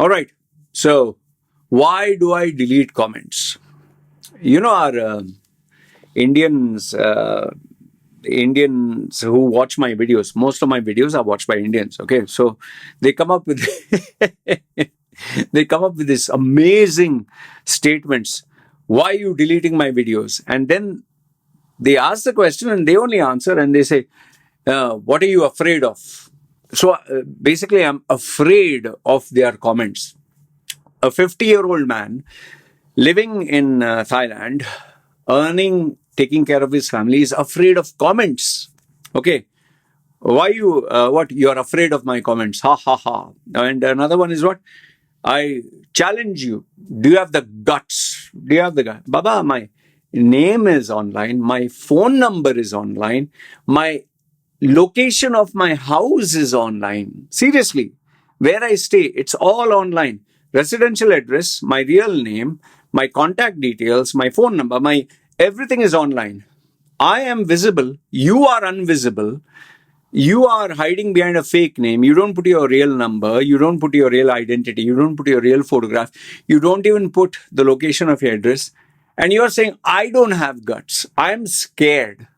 All right. So, why do I delete comments? Our Indians, Indians who watch my videos, most of my videos are watched by Indians. Okay, so they come up with they come up with this amazing statements. Why are you deleting my videos? And then they ask the question and they only answer and they say, "What are you afraid of?" So basically, I'm afraid of their comments. A 50-year-old man living in Thailand, earning, taking care of his family, is afraid of comments. Okay. Why you, what? You're afraid of my comments. Ha ha ha. And another one is what? I challenge you. Do you have the guts? Do you have the guts? Baba, my name is online. My phone number is online. My location of my house is online. Seriously, where I stay, it's all online. Residential address, my real name, my contact details, my phone number, my everything is online. I am visible. You are invisible. You are hiding behind a fake name. You don't put your real number. You don't put your real identity. You don't put your real photograph. You don't even put the location of your address. And you are saying, I don't have guts. I'm scared.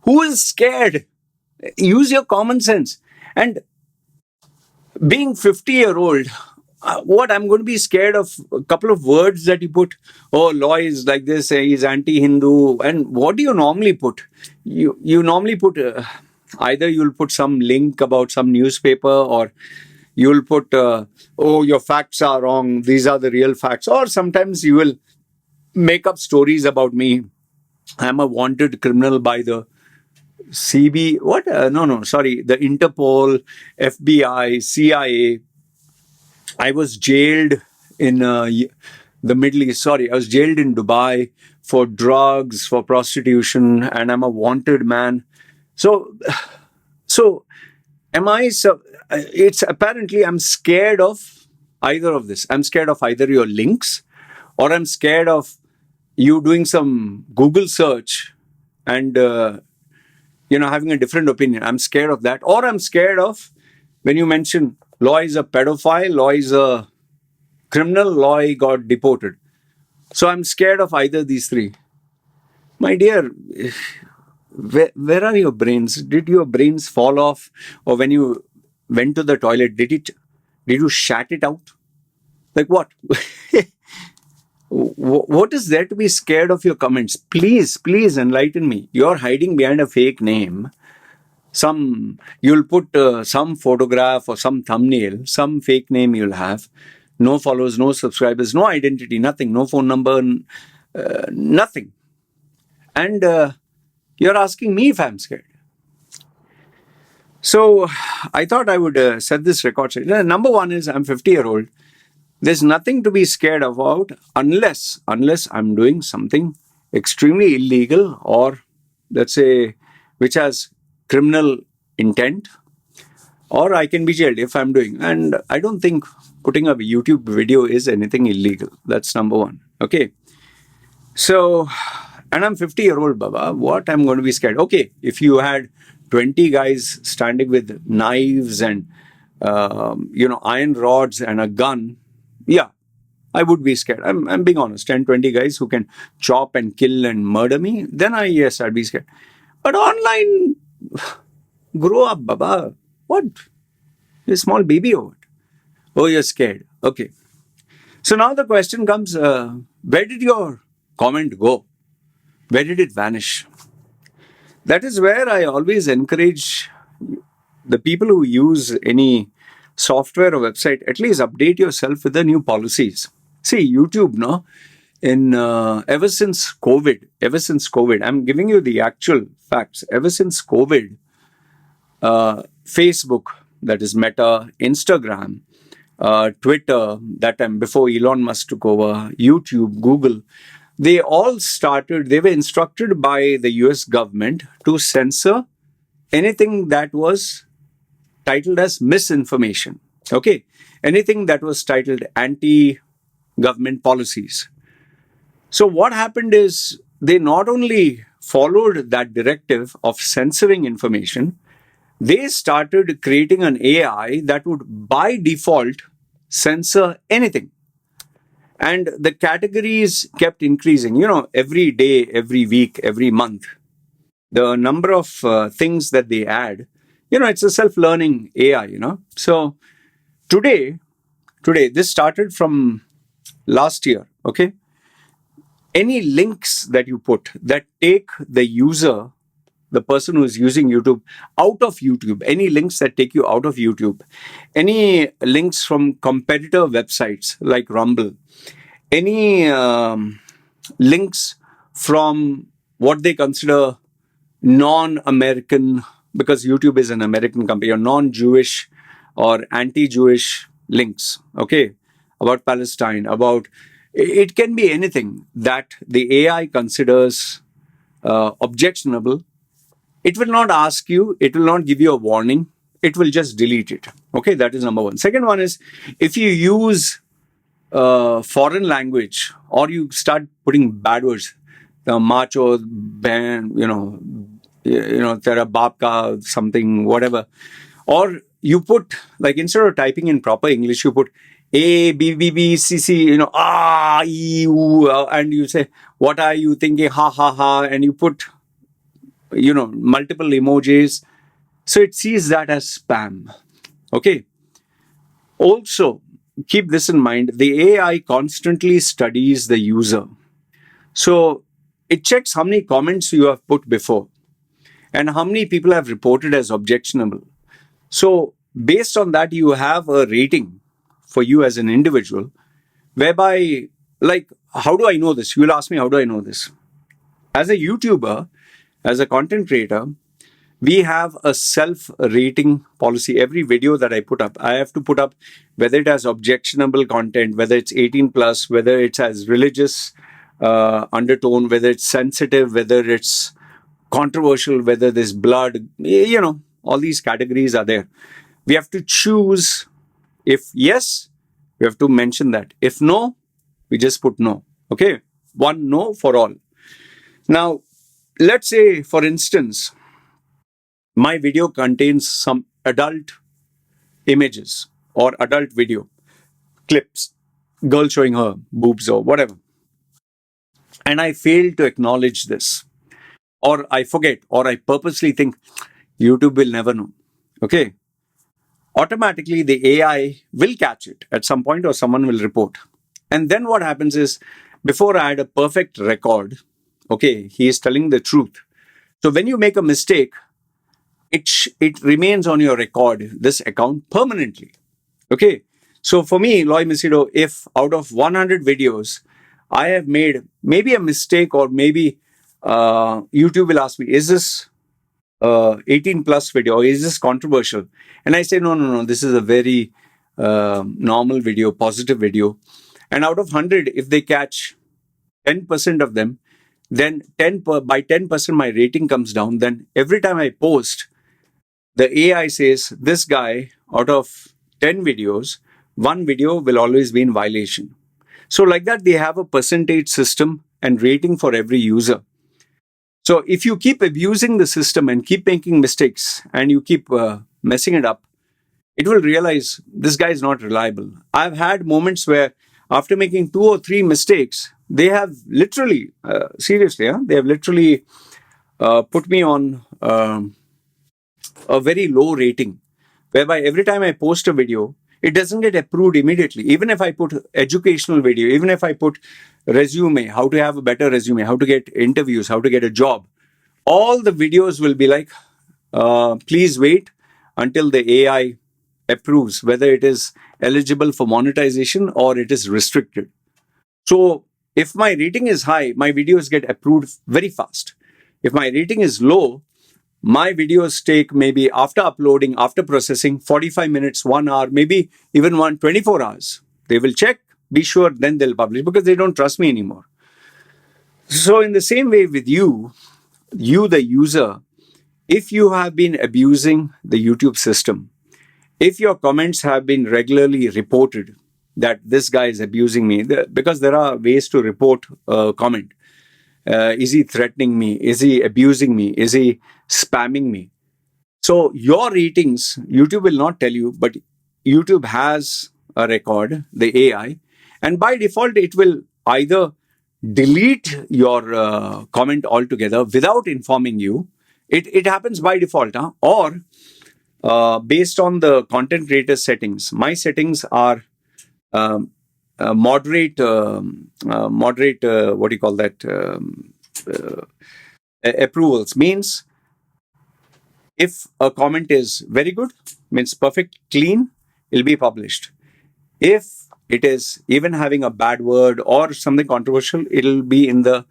Who is scared? Use your common sense. And being 50-year-old, what I'm going to be scared of a couple of words that you put. Oh, Loy is like this. He's anti-Hindu. And what do you normally put? You normally put either you'll put some link about some newspaper, or you'll put oh, your facts are wrong. These are the real facts. Or sometimes you will make up stories about me. I'm a wanted criminal by the CB, what? No, sorry. The Interpol, FBI, CIA. I was jailed in the Middle East. Sorry, I was jailed in Dubai for drugs, for prostitution, and I'm a wanted man. So am I? So it's apparently I'm scared of either of this. I'm scared of either your links, or I'm scared of you doing some Google search and having a different opinion. I'm scared of that. Or I'm scared of when you mention Loy is a pedophile, Loy is a criminal, Loy got deported. So I'm scared of either these three. My dear, where are your brains? Did your brains fall off? Or when you went to the toilet, did you shat it out? Like what? What is there to be scared of your comments? Please enlighten me. You're hiding behind a fake name. You'll put some photograph or some thumbnail, some fake name you'll have. No followers, no subscribers, no identity, nothing, no phone number, nothing. And you're asking me if I'm scared. So I thought I would set this record straight. Number one is I'm 50-year-old. There's nothing to be scared about unless I'm doing something extremely illegal, or let's say which has criminal intent, or I can be jailed if I'm doing. And I don't think putting up a YouTube video is anything illegal. That's number one. Okay. So, and I'm 50-year-old, Baba. What I'm going to be scared? Okay, if you had 20 guys standing with knives and iron rods and a gun, yeah, I would be scared. I'm being honest. 10, 20 guys who can chop and kill and murder me, then I'd be scared. But online, grow up, Baba. What? You're a small baby or what? Oh, you're scared. Okay. So now the question comes, where did your comment go? Where did it vanish? That is where I always encourage the people who use any software or website, at least update yourself with the new policies. See, YouTube, no? Ever since COVID, I'm giving you the actual facts. Ever since COVID, Facebook, that is Meta, Instagram, Twitter, that time before Elon Musk took over, YouTube, Google, they were instructed by the US government to censor anything that was titled as misinformation. Okay. Anything that was titled anti-government policies. So what happened is they not only followed that directive of censoring information, they started creating an AI that would by default censor anything. And the categories kept increasing, every day, every week, every month. The number of things that they add, it's a self-learning AI. So today, this started from last year, okay? Any links that you put that take the user, the person who is using YouTube, out of YouTube, any links that take you out of YouTube, any links from competitor websites like Rumble, any links from what they consider non-American, because YouTube is an American company, or non-Jewish or anti-Jewish links, okay, about Palestine, about it can be anything that the AI considers objectionable. It will not ask you, it will not give you a warning, it will just delete it. Okay, that is number one. Second one is, if you use foreign language or you start putting bad words, macho, ban, tera baap ka, something, whatever, or you put, like, instead of typing in proper English, you put A, B, B, B, C, C, E, U, and you say, what are you thinking, ha, ha, ha, and you put, multiple emojis. So it sees that as spam. Okay. Also, keep this in mind, the AI constantly studies the user. So it checks how many comments you have put before and how many people have reported as objectionable. So based on that, you have a rating for you as an individual, whereby, like, how do I know this? You will ask me, how do I know this? As a YouTuber, as a content creator, we have a self-rating policy. Every video that I put up, I have to put up whether it has objectionable content, whether it's 18 plus, whether it has religious undertone, whether it's sensitive, whether it's controversial, whether there's blood, all these categories are there. We have to choose. If yes, we have to mention that. If no, we just put no. Okay? One no for all. Now, let's say, for instance, my video contains some adult images or adult video clips, girl showing her boobs or whatever. And I fail to acknowledge this, or I forget, or I purposely think YouTube will never know. Okay. Automatically, the AI will catch it at some point, or someone will report. And then what happens is, before I had a perfect record, okay, he is telling the truth. So when you make a mistake, it remains on your record, this account, permanently. Okay. So for me, Loy Machedo, if out of 100 videos, I have made maybe a mistake, or maybe YouTube will ask me, is this 18 plus video, or is this controversial? And I say, no, this is a very normal video, positive video. And out of 100, if they catch 10% of them, then by 10% my rating comes down. Then every time I post, the AI says, this guy, out of 10 videos, one video will always be in violation. So like that, they have a percentage system and rating for every user. So if you keep abusing the system and keep making mistakes and you keep messing it up, it will realize this guy is not reliable. I've had moments where, after making 2 or 3 mistakes, they have literally, seriously, they have literally put me on a very low rating, whereby every time I post a video, it doesn't get approved immediately. Even if I put educational video, even if I put resume, how to have a better resume, how to get interviews, how to get a job, all the videos will be like, please wait until the AI approves whether it is eligible for monetization or it is restricted. So if my rating is high, my videos get approved very fast. If my rating is low, my videos take, maybe after uploading, after processing, 45 minutes, 1 hour, maybe even 24 hours. They will check, be sure, then they'll publish, because they don't trust me anymore. So in the same way with you, the user, if you have been abusing the YouTube system, if your comments have been regularly reported that this guy is abusing me, because there are ways to report a comment. Is he threatening me? Is he abusing me? Is he spamming me? So your ratings, YouTube will not tell you, but YouTube has a record, the AI, and by default, it will either delete your comment altogether without informing you. It happens by default, huh? Or based on the content creator settings. My settings are moderate, what do you call that? Approvals means if a comment is very good, means perfect, clean, it'll be published. If it is even having a bad word or something controversial, it'll be in the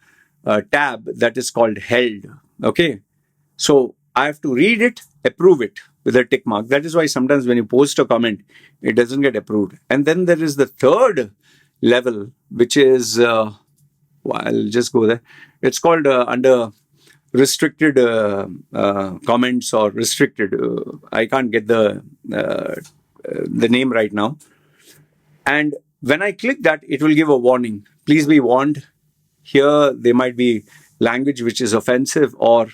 tab that is called held. Okay. So I have to read it, approve it with a tick mark. That is why sometimes when you post a comment, it doesn't get approved. And then there is the third level, which is, well, I'll just go there. It's called under restricted comments or restricted. I can't get the name right now. And when I click that, it will give a warning. Please be warned. Here, there might be language which is offensive or,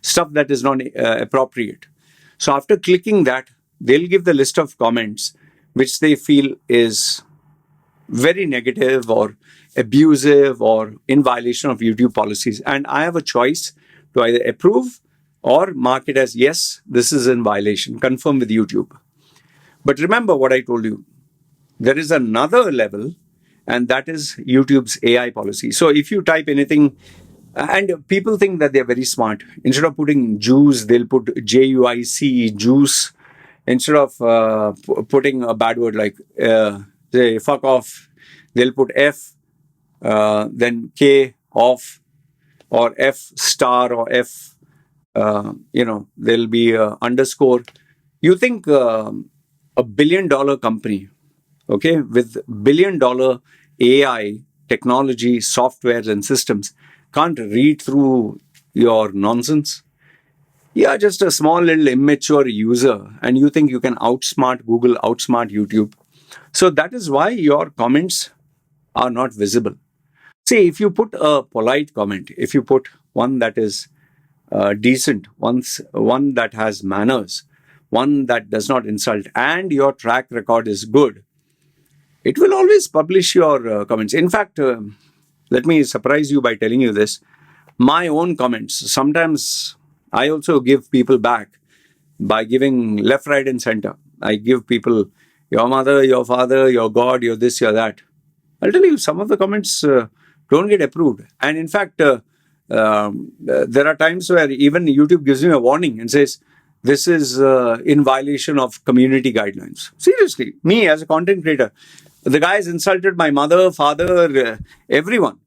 stuff that is not appropriate. So after clicking that, they'll give the list of comments which they feel is very negative or abusive or in violation of YouTube policies. And I have a choice to either approve or mark it as, yes, this is in violation, confirm with YouTube. But remember what I told you. There is another level, and that is YouTube's AI policy. So if you type anything, and people think that they're very smart. Instead of putting juice, they'll put JUIC, juice. Instead of putting a bad word like say fuck off, they'll put F, then K off, or F star, or F, there'll be underscore. You think a $1 billion company, okay, with $1 billion AI technology, softwares and systems can't read through your nonsense? You are just a small little immature user and you think you can outsmart Google, outsmart YouTube. So that is why your comments are not visible. See, if you put a polite comment, if you put one that is decent, one that has manners, one that does not insult, and your track record is good, it will always publish your comments. In fact, let me surprise you by telling you this. My own comments, sometimes I also give people back by giving left, right, and center. I give people your mother, your father, your God, your this, your that. I'll tell you, some of the comments don't get approved. And in fact, there are times where even YouTube gives me a warning and says, this is in violation of community guidelines. Seriously, me as a content creator, the guy has insulted my mother, father, everyone.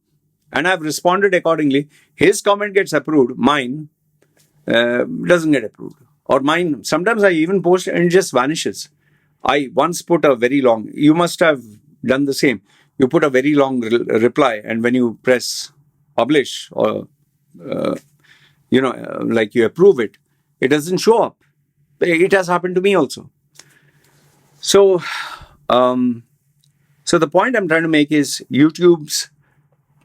And I've responded accordingly. His comment gets approved. Mine doesn't get approved. Or mine, sometimes I even post and it just vanishes. I once put a very long, you must have done the same. You put a very long reply, and when you press publish or, like you approve it, it doesn't show up. It has happened to me also. So, the point I'm trying to make is YouTube's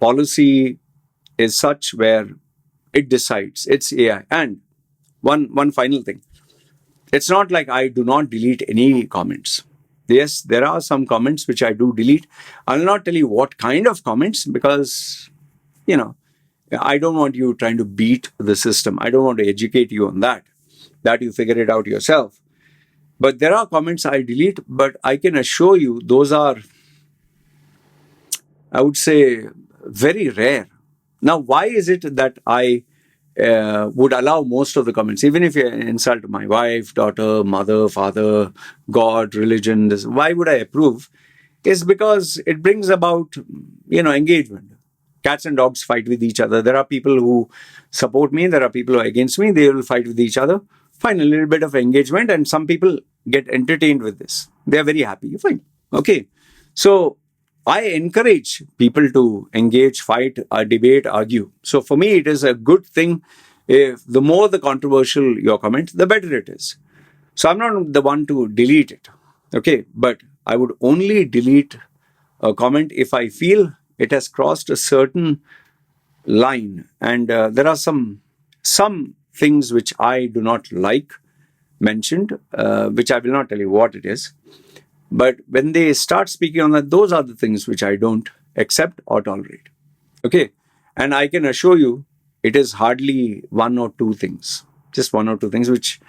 policy is such where it decides. It's AI. And one final thing. It's not like I do not delete any comments. Yes, there are some comments which I do delete. I'll not tell you what kind of comments because, I don't want you trying to beat the system. I don't want to educate you on that. That you figure it out yourself. But there are comments I delete, but I can assure you those are, I would say, very rare. Now, why is it that I would allow most of the comments, even if you insult my wife, daughter, mother, father, God, religion, why would I approve? Is because it brings about, engagement. Cats and dogs fight with each other. There are people who support me. There are people who are against me. They will fight with each other. Fine, a little bit of engagement, and some people get entertained with this. They are very happy. Fine. Okay. So I encourage people to engage, fight, debate, argue. So for me, it is a good thing. If the more the controversial your comment, the better it is. So I'm not the one to delete it. Okay. But I would only delete a comment if I feel it has crossed a certain line. And there are some things which I do not like mentioned, which I will not tell you what it is. But when they start speaking on that, those are the things which I don't accept or tolerate. Okay. And I can assure you, it is hardly one or two things, just one or two things, which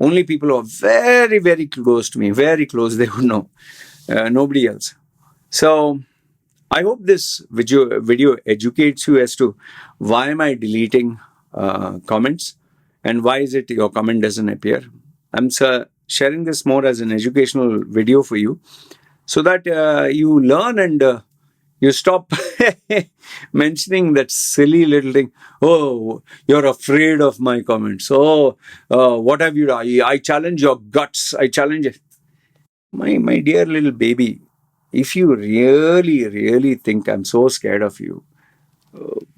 only people who are very, very close to me, very close, they would know. Nobody else. So I hope this video educates you as to why am I deleting comments and why is it your comment doesn't appear. I'm sharing this more as an educational video for you so that you learn and you stop mentioning that silly little thing. Oh, you're afraid of my comments. Oh, what have you done? I challenge your guts. I challenge it. My dear little baby, if you really, really think I'm so scared of you,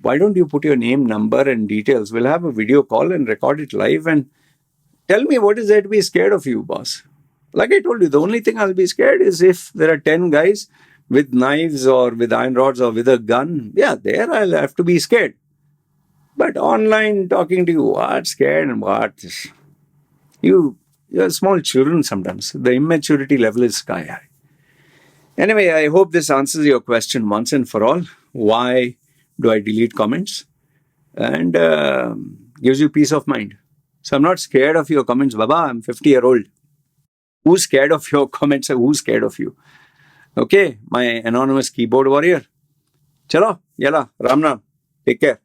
why don't you put your name, number, and details? We'll have a video call and record it live and tell me what is there to be scared of you, boss. Like I told you, the only thing I'll be scared is if there are 10 guys with knives or with iron rods or with a gun. Yeah, there I'll have to be scared. But online talking to you, what scared and what? You're small children sometimes. The immaturity level is sky high. Anyway, I hope this answers your question once and for all. Why do I delete comments? And gives you peace of mind. So I'm not scared of your comments, Baba. I'm 50-year-old. Who's scared of your comments? Who's scared of you? Okay, my anonymous keyboard warrior. Chalo, yalla, Ram Ram. Take care.